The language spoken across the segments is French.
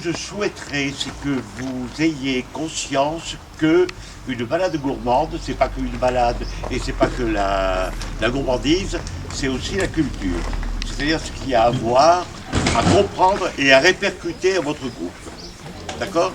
je souhaiterais, c'est que vous ayez conscience que une balade gourmande, c'est pas qu'une balade et c'est pas que la gourmandise, c'est aussi la culture. C'est-à-dire ce qu'il y a à voir, à comprendre et à répercuter à votre groupe. D'accord ?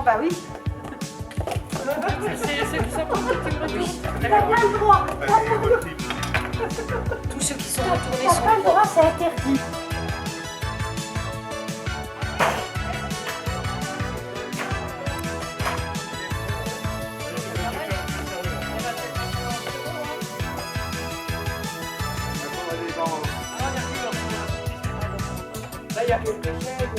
Bah oui. Ça prend T'as pas le droit. Tous ceux qui sont retournés T'as sont pas le droit, c'est interdit. Là, il y a quelques chaises,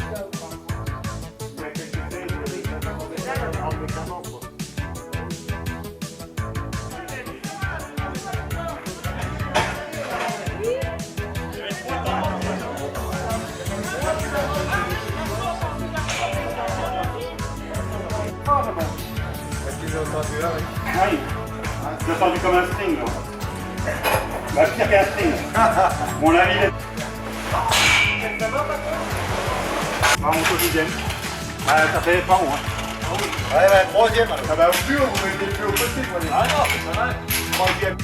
Oui, je l'ai tendu comme un string, là. Bah, pire qu'un string. Mon ami, il est... Ah, mon quotidien. Ah, ça fait pas haut, hein. Ouais, ouais, troisième alors. Ah bah, au plus haut, vous mettez le plus haut possible, moi. Ah non, c'est pas mal. Troisième.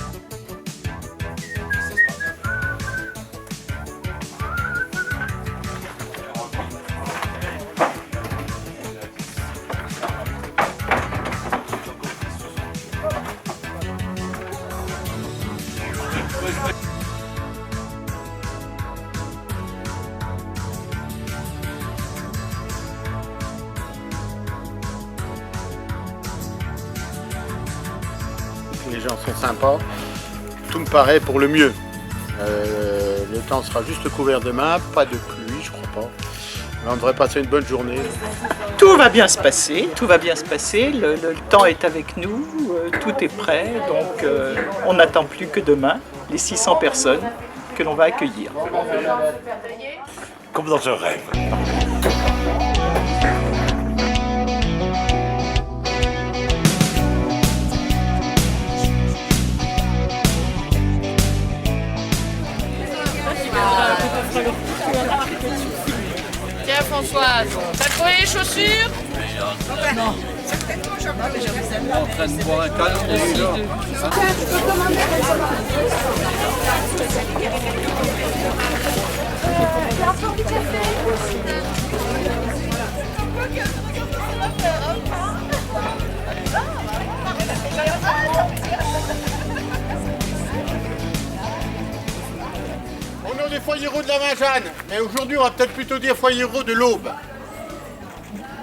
Les gens sont sympas, tout me paraît pour le mieux. Le temps sera juste couvert demain, pas de pluie, je crois pas. Mais on devrait passer une bonne journée. Tout va bien se passer, tout va bien se passer, le temps est avec nous, tout est prêt, donc on n'attend plus que demain les 600 personnes que l'on va accueillir. Comme dans un rêve. Tiens Françoise, t'as trouvé les chaussures? Non. En train de boire un calme aussi. J'ai un peu envie de café. foyers de la Vinjanne, mais aujourd'hui on va peut-être plutôt dire foyers de l'Aube.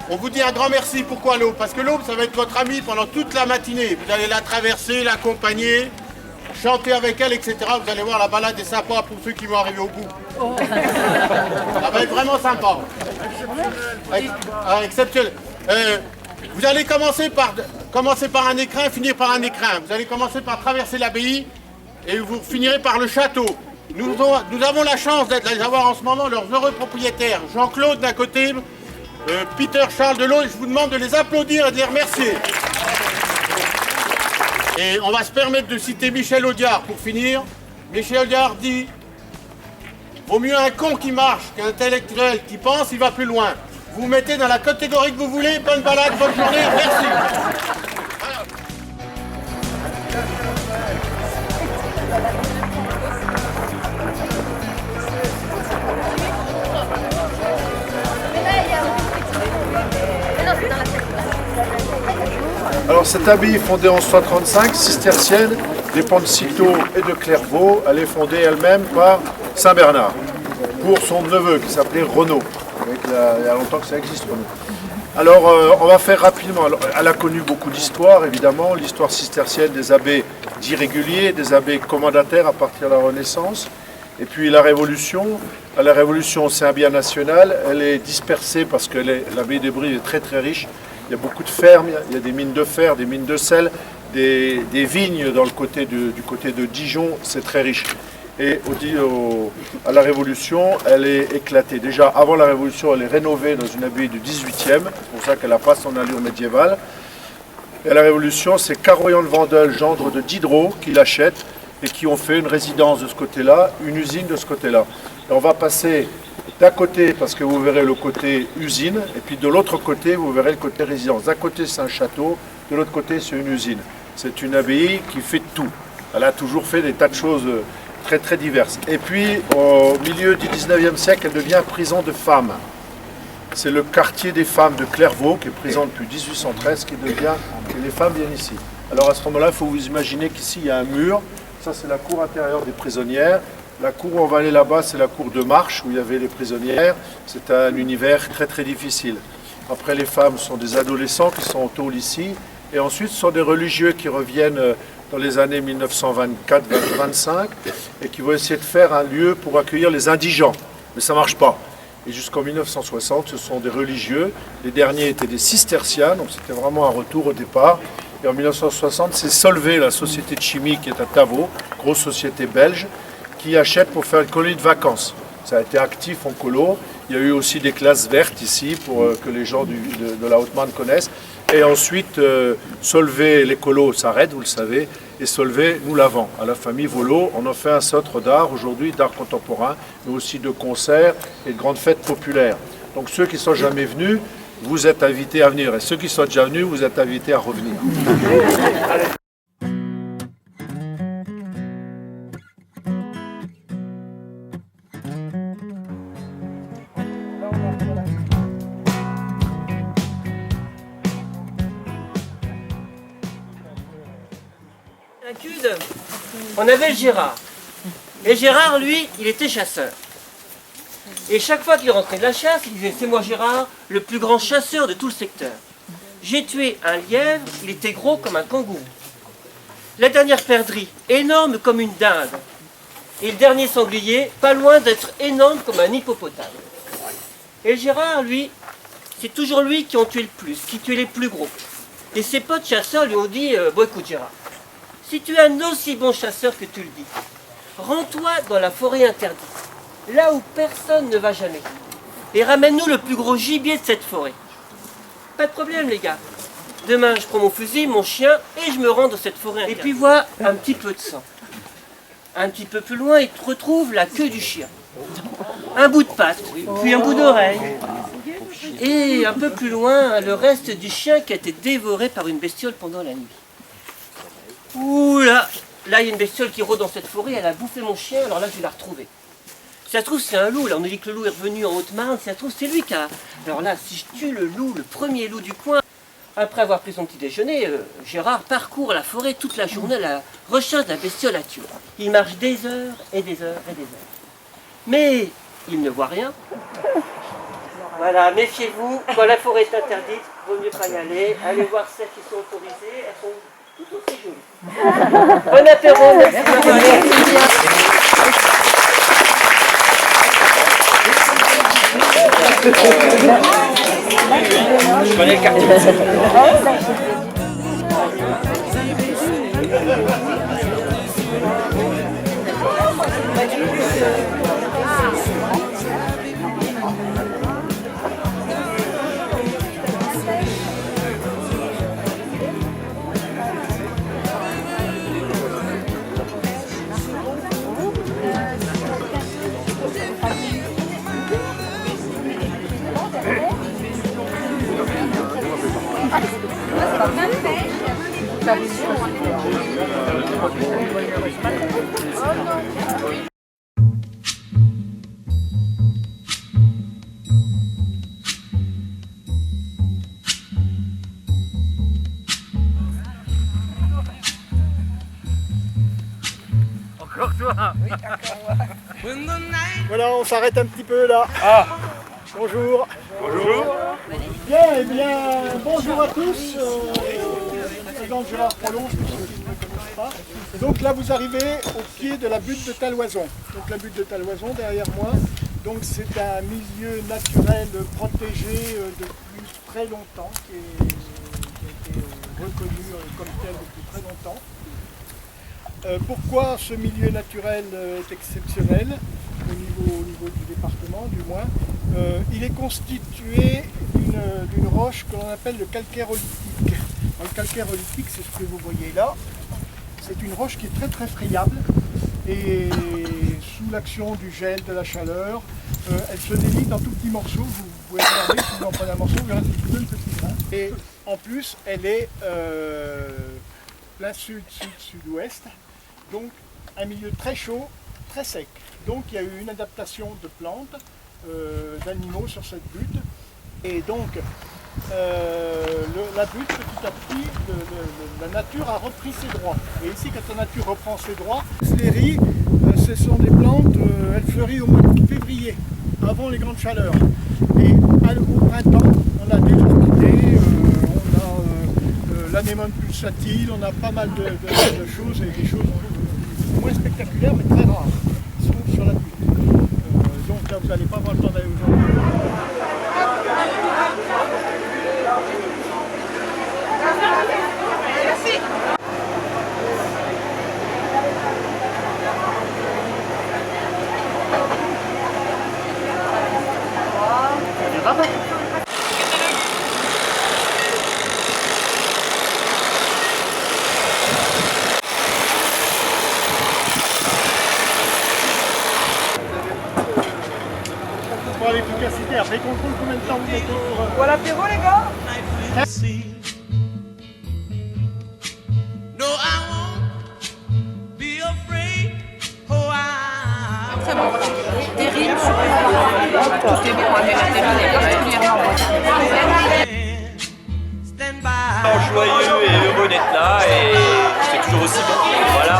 On vous dit un grand merci. Pourquoi l'Aube? Parce que l'Aube, ça va être votre amie pendant toute la matinée. Vous allez la traverser, l'accompagner, chanter avec elle, etc. Vous allez voir, la balade est sympa pour ceux qui vont arriver au bout. Ça va être vraiment sympa. Exceptionnel. Vous allez commencer par un écrin, finir par un écrin. Vous allez commencer par traverser l'abbaye et vous finirez par le château. Nous avons la chance d'être avoir en ce moment leurs heureux propriétaires. Jean-Claude d'un côté, Peter Charles de l'autre. Je vous demande de les applaudir et de les remercier. Et on va se permettre de citer Michel Audiard pour finir. Michel Audiard dit « Vaut mieux un con qui marche qu'un intellectuel qui pense, il va plus loin. » Vous vous mettez dans la catégorie que vous voulez. Bonne balade, bonne journée. Merci. Alors cette abbaye fondée en 1135, cistercienne, dépend de Cîteaux et de Clairvaux, elle est fondée elle-même par Saint Bernard, pour son neveu qui s'appelait Renaud. Il y a longtemps que ça existe, Renaud. Alors on va faire rapidement, alors, elle a connu beaucoup d'histoires évidemment, l'histoire cistercienne des abbés dits réguliers, des abbés commandataires à partir de la Renaissance, et puis la Révolution. La Révolution c'est un bien national, elle est dispersée parce que l'abbaye de Brive est très très riche. Il y a beaucoup de fermes, il y a des mines de fer, des mines de sel, des vignes dans le du côté de Dijon, c'est très riche. Et à la Révolution, elle est éclatée. Déjà, avant la Révolution, elle est rénovée dans une abbaye du 18e, c'est pour ça qu'elle n'a pas son allure médiévale. Et à la Révolution, c'est Caroyan de Vandel, gendre de Diderot, qui l'achète et qui ont fait une résidence de ce côté-là, une usine de ce côté-là. Et on va passer d'un côté, parce que vous verrez le côté usine, et puis de l'autre côté, vous verrez le côté résidence. D'un côté, c'est un château, de l'autre côté, c'est une usine. C'est une abbaye qui fait tout. Elle a toujours fait des tas de choses très très diverses. Et puis, au milieu du 19e siècle, elle devient prison de femmes. C'est le quartier des femmes de Clairvaux, qui est prison depuis 1813, et les femmes viennent ici. Alors à ce moment-là, il faut vous imaginer qu'ici, il y a un mur. Ça, c'est la cour intérieure des prisonnières. La cour où on va aller là-bas, c'est la cour de marche où il y avait les prisonnières. C'est un univers très très difficile. Après, les femmes sont des adolescents qui sont en tôle ici. Et ensuite, ce sont des religieux qui reviennent dans les années 1924-25 et qui vont essayer de faire un lieu pour accueillir les indigents. Mais ça ne marche pas. Et jusqu'en 1960, ce sont des religieux. Les derniers étaient des cisterciens, donc c'était vraiment un retour au départ. Et en 1960, c'est Solvay, la société de chimie qui est à Tavaux, grosse société belge, qui achète pour faire une colonie de vacances. Ça a été actif en colo. Il y a eu aussi des classes vertes ici pour que les gens de la Haute-Marne connaissent. Et ensuite, Solvay, les colos s'arrêtent, vous le savez, et Solvay, nous l'avons. À la famille Volo, on en fait un centre d'art aujourd'hui, d'art contemporain, mais aussi de concerts et de grandes fêtes populaires. Donc ceux qui ne sont jamais venus, vous êtes invités à venir. Et ceux qui sont déjà venus, vous êtes invités à revenir. On avait Gérard. Et Gérard, lui, il était chasseur. Et chaque fois qu'il rentrait de la chasse, il disait « C'est moi Gérard, le plus grand chasseur de tout le secteur. J'ai tué un lièvre, il était gros comme un kangourou. La dernière perdrix, énorme comme une dinde. Et le dernier sanglier, pas loin d'être énorme comme un hippopotame. » Et Gérard, lui, c'est toujours lui qui en tué le plus, qui tuait les plus gros. Et ses potes chasseurs lui ont dit « Bon écoute Gérard, si tu es un aussi bon chasseur que tu le dis, rends-toi dans la forêt interdite, là où personne ne va jamais, et ramène-nous le plus gros gibier de cette forêt. Pas de problème les gars, demain je prends mon fusil, mon chien, et je me rends dans cette forêt interdite. Et puis vois un petit peu de sang. Un petit peu plus loin, il retrouve la queue du chien, un bout de patte, puis un bout d'oreille, et un peu plus loin, le reste du chien qui a été dévoré par une bestiole pendant la nuit. Ouh là, il y a une bestiole qui rôde dans cette forêt, elle a bouffé mon chien, alors là je vais la retrouver. Si ça se trouve c'est un loup, là on nous dit que le loup est revenu en Haute-Marne, si ça se trouve c'est lui qui a... Alors là, si je tue le loup, le premier loup du coin, après avoir pris son petit déjeuner, Gérard parcourt la forêt toute la journée à la recherche de la bestiole à tuer. Il marche des heures et des heures et des heures. Mais il ne voit rien. Voilà, méfiez-vous, quand la forêt est interdite, il vaut mieux pas y aller. Allez voir celles qui sont autorisées, elles sont tout aussi jolies. Bon apéro, merci. Je connais le quartier. Voilà, on s'arrête un petit peu là. Bonjour. Bonjour. Bien, eh bien, bonjour à tous. Je présente Gérard Prolonge, pour ceux qui ne me connaissent pas. Donc là, vous arrivez au pied de la butte de Taloison. Donc la butte de Taloison, derrière moi. Donc c'est un milieu naturel protégé depuis très longtemps, qui a été reconnu comme tel depuis très longtemps. Pourquoi ce milieu naturel est exceptionnel, au niveau du département du moins? Il est constitué d'une roche que l'on appelle le calcaire olytique. Le calcaire olytique, c'est ce que vous voyez là. C'est une roche qui est très très friable et sous l'action du gel, de la chaleur, elle se délite en tout petits morceaux. Vous pouvez regarder, si vous en prenez un morceau, vous verrez que c'est tout un petit grain. Et en plus, elle est plein sud, sud-ouest. Donc un milieu très chaud, très sec. Donc il y a eu une adaptation de plantes, d'animaux sur cette butte. Et donc la butte, petit à petit, la nature a repris ses droits. Et ici, quand la nature reprend ses droits, les riz, ce sont des plantes, elles fleurissent au mois de février, avant les grandes chaleurs. Et au printemps, on a des orchidées, on a l'anémone pulsatile, on a pas mal de choses, et des choses moins spectaculaires mais très rares, qui sont sur la butte. Donc là, vous n'allez pas avoir le temps d'aller aujourd'hui. Pour l'efficacité, après qu'on compte combien de temps vous mettez pour... Voilà l'apéro les gars. Très bon. Terrible. Tout est bon, mais la terrine est particulièrement bonne. Joyeux et heureux d'être là et c'est toujours aussi bon. Voilà.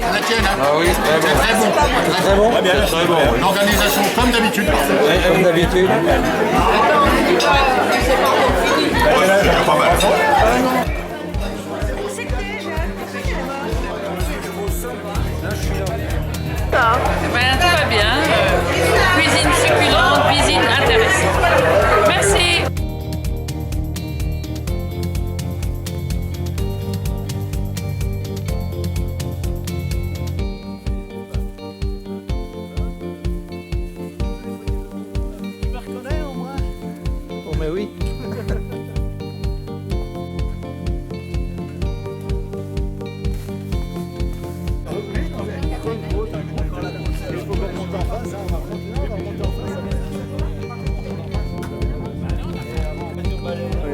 La tienne, hein. Ah oui, très bon. Très bon. Très bon. Très bien, très bon. L'organisation, comme d'habitude. Comme d'habitude. Ben, tout va bien. Cuisine succulente, cuisine intéressante. Merci. Oh mais oui.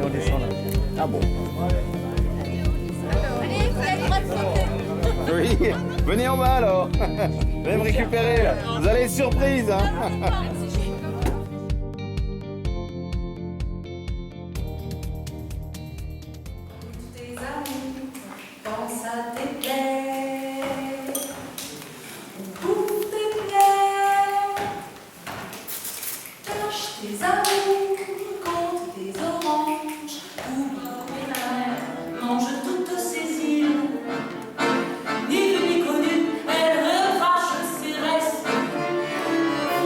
On descend là. Ah bon. Oui, venez en bas alors. Vous allez me récupérer là. Vous allez être surprise. Hein. Pense à tes plaies, pour tes plaies, tâche tes amours, compte tes oranges, ouvre tes mains, mange toutes ces îles, ni vue ni connue, elle recrache ses restes,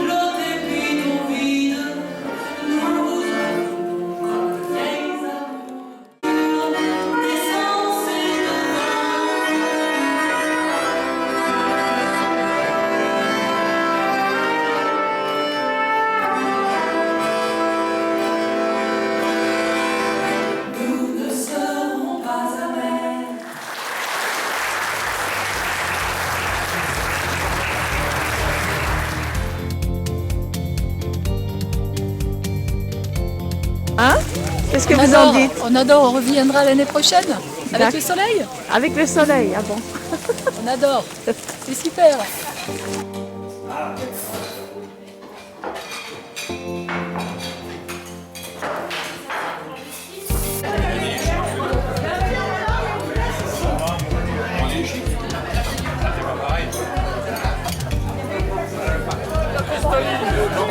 l'eau des bidons vides, nous vous avons comme de vieilles amours, d'essence et de nous ne serons pas amers. Hein? Qu'est-ce que vous en dites? On adore, on reviendra l'année prochaine. Avec le soleil? Avec le soleil, ah bon. On adore, c'est super.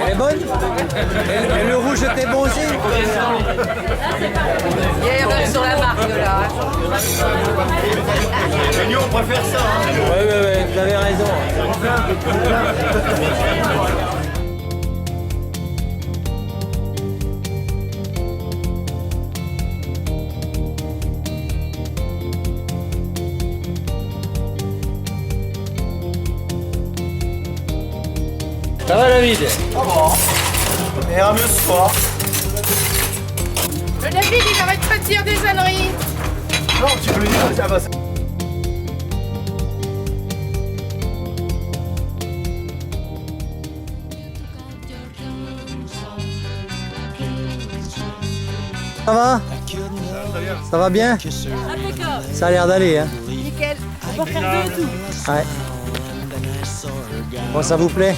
Elle est bonne. Et le rouge était bon aussi. Hier sur la marque là. Mais nous on préfère ça. Hein. Oui, vous avez raison. Ça va David? Et un mieux ce soir. Le David, il arrête pas de dire des âneries. Non, tu peux lui dire. Ah bah, Ça va? Ça va bien? Ça a l'air d'aller, hein? Nickel, on va faire deux et tout. Ouais. Bon, ça vous plaît?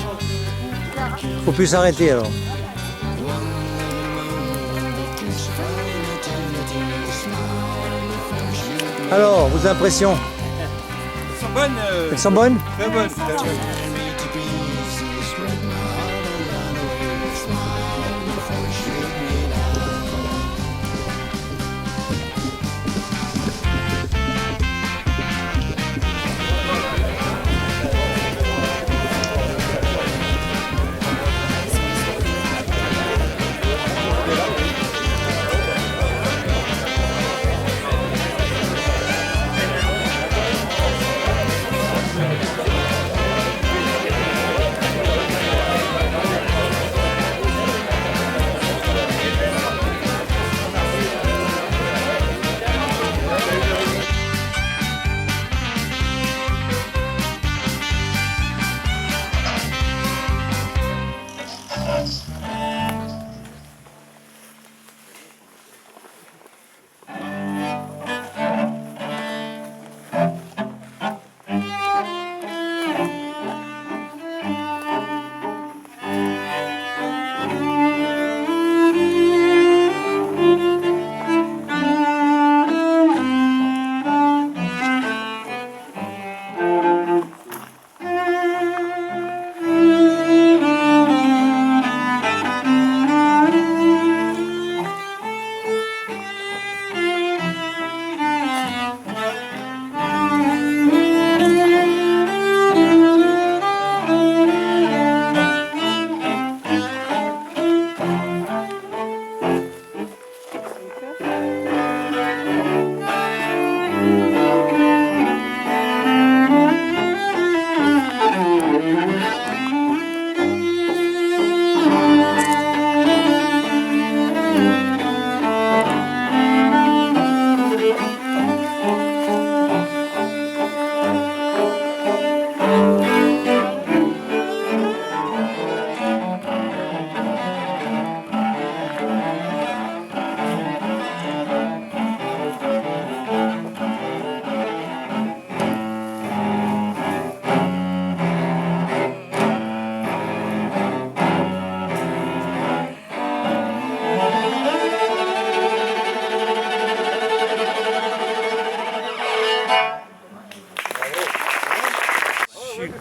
Faut plus s'arrêter alors. Alors, vos impressions? elles sont bonnes. Elles sont bonnes? Très bonnes.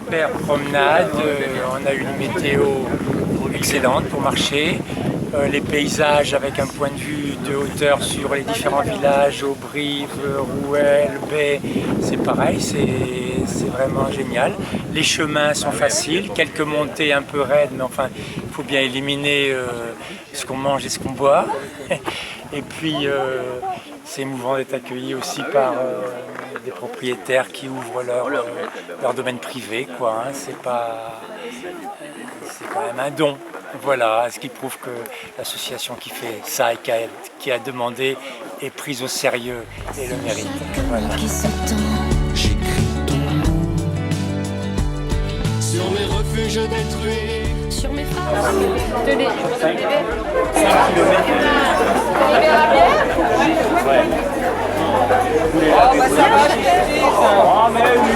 super promenade, on a eu une météo excellente pour marcher. Les paysages avec un point de vue de hauteur sur les différents villages, Auberive, Rouelle, Bay, c'est pareil, c'est vraiment génial. Les chemins sont faciles, quelques montées un peu raides, mais enfin, il faut bien éliminer ce qu'on mange et ce qu'on boit. Et puis, c'est émouvant d'être accueilli aussi par des propriétaires qui ouvrent leur domaine privé, quoi. Hein. C'est quand même un don. Voilà, ce qui prouve que l'association qui fait ça et qui a demandé est prise au sérieux et le mérite. Voilà. J'écris ton nom sur mes refuges détruits, sur mes phrases. Tenez. 5 km. Ouais. Oh bah ça va, j'ai oh mais oui,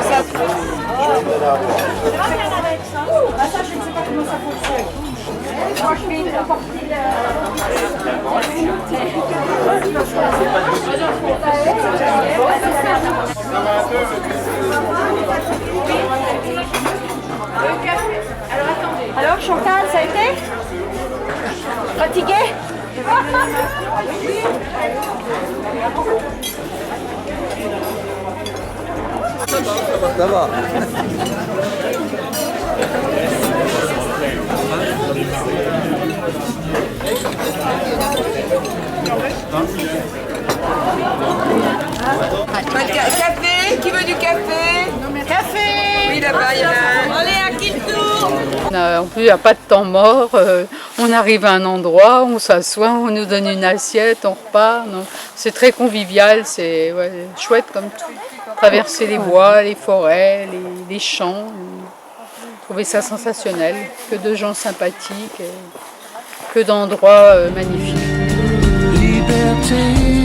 ça. Ça, je ne sais pas comment ça fonctionne. Moi, je fais une partie Alors Chantal, ça a été? Fatiguée? Ça va. Café? Qui veut du café? Café! Oui, là-bas, il y en a un. Allez, à qui le tour? En plus, il n'y a pas de temps mort. On arrive à un endroit, on s'assoit, on nous donne une assiette, on repart. C'est très convivial, c'est chouette comme tout. Traverser les bois, les forêts, les champs. Trouver ça sensationnel. Que de gens sympathiques, que d'endroits magnifiques. liberté.